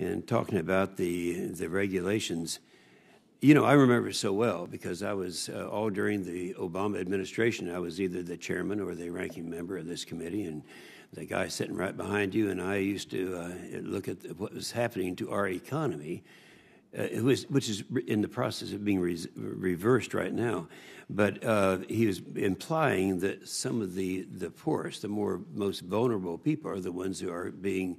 and talking about the regulations. You know, I remember so well because I was all during the Obama administration. I was either the chairman or the ranking member of this committee, and the guy sitting right behind you and I used to look at what was happening to our economy, which is in the process of being reversed right now. But he was implying that some of the poorest, the most vulnerable people are the ones who are being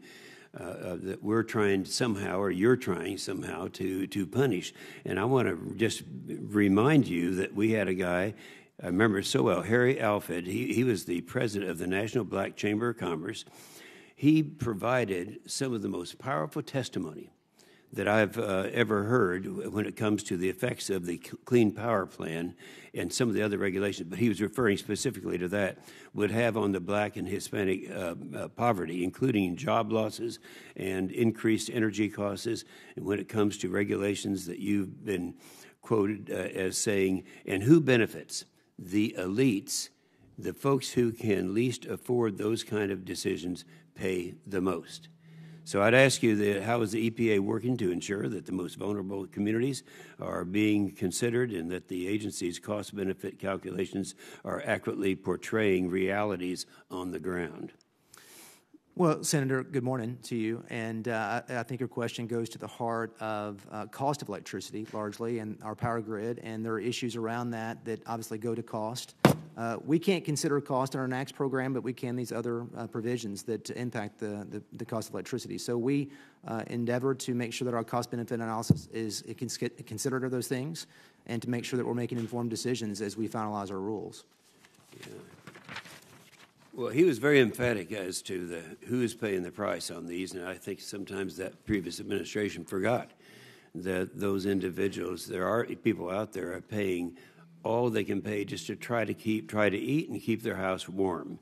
that we're trying somehow, or you're trying somehow to punish. And I want to just remind you that we had a guy, I remember so well, Harry Alford. He was the president of the National Black Chamber of Commerce. He provided some of the most powerful testimony that I've ever heard when it comes to the effects of the Clean Power Plan and some of the other regulations, but he was referring specifically to that, would have on the black and Hispanic poverty, including job losses and increased energy costs, and when it comes to regulations that you've been quoted as saying, and who benefits? The elites, the folks who can least afford those kind of decisions pay the most. So I'd ask you, how is the EPA working to ensure that the most vulnerable communities are being considered and that the agency's cost-benefit calculations are accurately portraying realities on the ground? Well, Senator, good morning to you. And I think your question goes to the heart of cost of electricity, largely, and our power grid. And there are issues around that obviously go to cost. We can't consider cost in our NACS program, but we can these other provisions that impact the cost of electricity. So we endeavor to make sure that our cost-benefit analysis is considerate of those things and to make sure that we're making informed decisions as we finalize our rules. Yeah. Well, he was very emphatic as to who is paying the price on these, and I think sometimes that previous administration forgot that those individuals, there are people out there are paying all they can pay just to try to eat and keep their house warm.